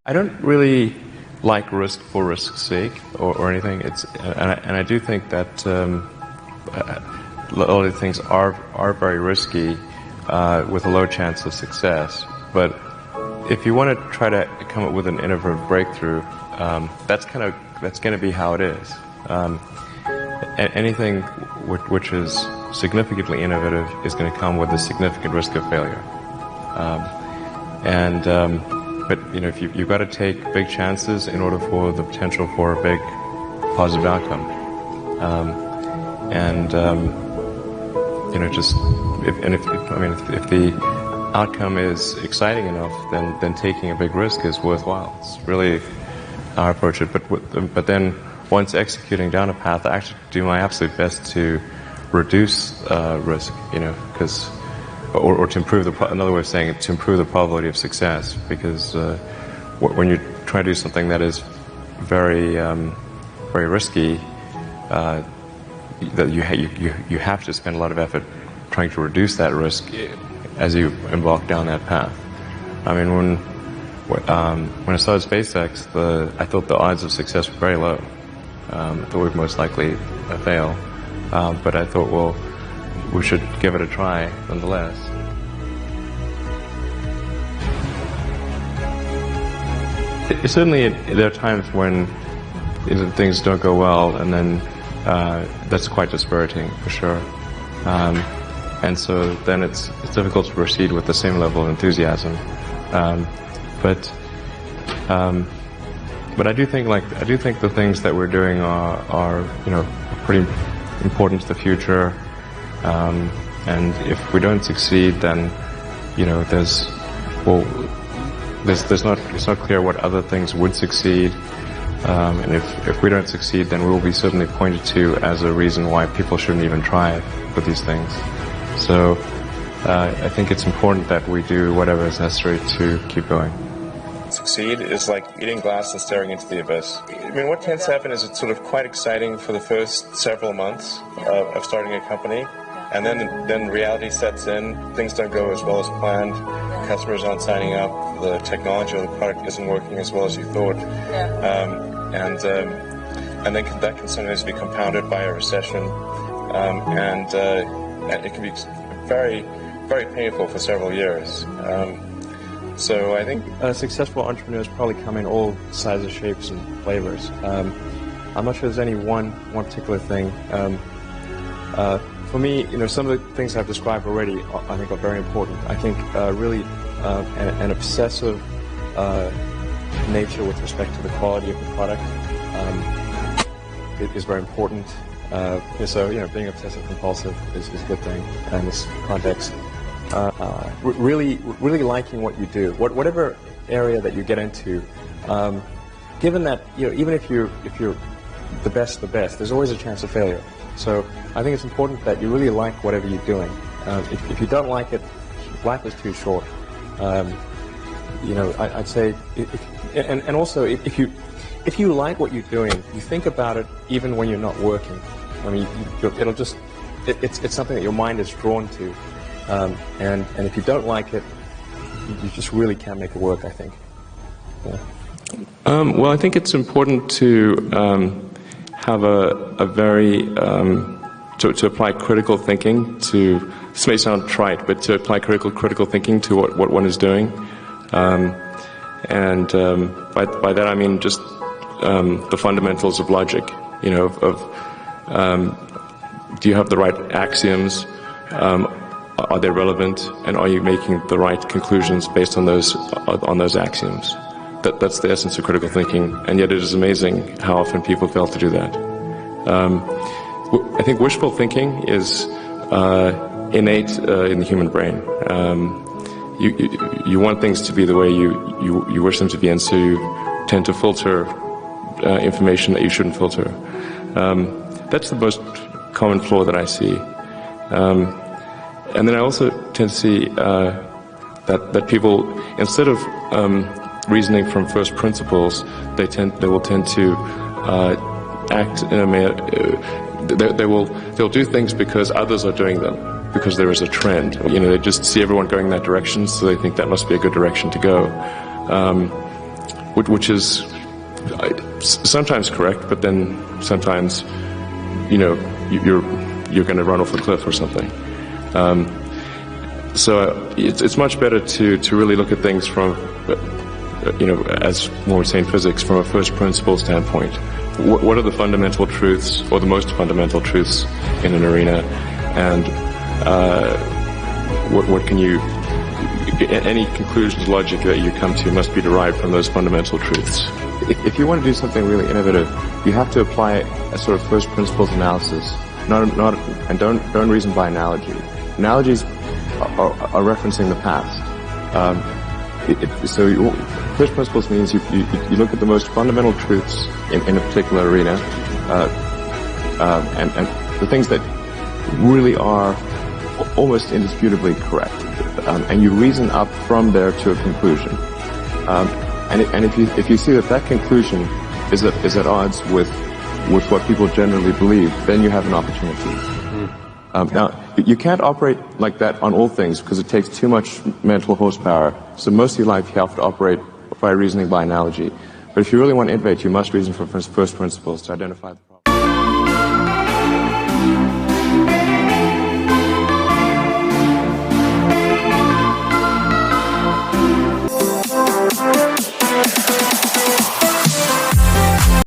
I don't really like risk for risk's sake or anything. And I do think that a lot of things are very risky with a low chance of success. But if you want to try to come up with an innovative breakthrough, that's going to be how it is. Anything which is significantly innovative is going to come with a significant risk of failure. But if you've got to take big chances in order for the potential for a big positive outcome. If the outcome is exciting enough, then taking a big risk is worthwhile. It's really how I approach it. But then once executing down a path, I actually do my absolute best to reduce risk. Or to improve another way of saying it, to improve the probability of success. Because when you try to do something that is very, very risky, that you have to spend a lot of effort trying to reduce that risk as you embark down that path. I mean, when I started SpaceX, I thought the odds of success were very low. I thought we'd most likely fail, but I thought, well, we should give it a try nonetheless. Certainly, there are times when things don't go well, and then that's quite dispiriting for sure. And so then it's difficult to proceed with the same level of enthusiasm. But I do think the things that we're doing are pretty important to the future. And if we don't succeed, then it's not clear what other things would succeed. And if we don't succeed, then we will be certainly pointed to as a reason why people shouldn't even try with these things. So I think it's important that we do whatever is necessary to keep going. Succeed is like eating glass and staring into the abyss. I mean, what tends to happen is it's sort of quite exciting for the first several months of starting a company, and then reality sets in. Things don't go as well as planned. Customers aren't signing up. The technology or the product isn't working as well as you thought. And then that can sometimes be compounded by a recession, and it can be very, very painful for several years. So I think successful entrepreneurs probably come in all sizes, shapes, and flavors. I'm not sure there's any one particular thing. For me, some of the things I've described already, I think are very important. I think really an obsessive nature with respect to the quality of the product is very important. So being obsessive compulsive is a good thing in this context. Really liking what you do, whatever area that you get into. Given that even if you're the best, there's always a chance of failure. So I think it's important that you really like whatever you're doing. If you don't like it, life is too short. I'd say, and also if you like what you're doing, you think about it even when you're not working. I mean, it's something that your mind is drawn to. And if you don't like it, you just really can't make it work, I think. Yeah. Well, I think it's important to have a very to apply critical thinking to. This may sound trite, but to apply critical thinking to what one is doing, and by that I mean just the fundamentals of logic. Do you have the right axioms? Are they relevant, and are you making the right conclusions based on those axioms? That's the essence of critical thinking, and yet it is amazing how often people fail to do that. I think wishful thinking is innate in the human brain. You want things to be the way you wish them to be, and so you tend to filter information that you shouldn't filter. That's the most common flaw that I see. And then I also tend to see that people, instead of reasoning from first principles, they will tend to act in a manner. They'll do things because others are doing them, because there is a trend. They just see everyone going that direction, so they think that must be a good direction to go. which is sometimes correct, but then sometimes, you're going to run off a cliff or something. So it's much better to really look at things from, as one would say in physics, from a first principle standpoint. What are the fundamental truths, or the most fundamental truths in an arena, and what can you, any conclusions, logic that you come to must be derived from those fundamental truths. If you want to do something really innovative, you have to apply a sort of first principles analysis, and don't reason by analogy. Analogies are referencing the past. First principles means you look at the most fundamental truths in a particular arena, and the things that really are almost indisputably correct, and you reason up from there to a conclusion. And if you see that conclusion is at odds with what people generally believe, then you have an opportunity. Now, you can't operate like that on all things because it takes too much mental horsepower. So most of your life you have to operate by reasoning by analogy. But if you really want to innovate, you must reason from first principles to identify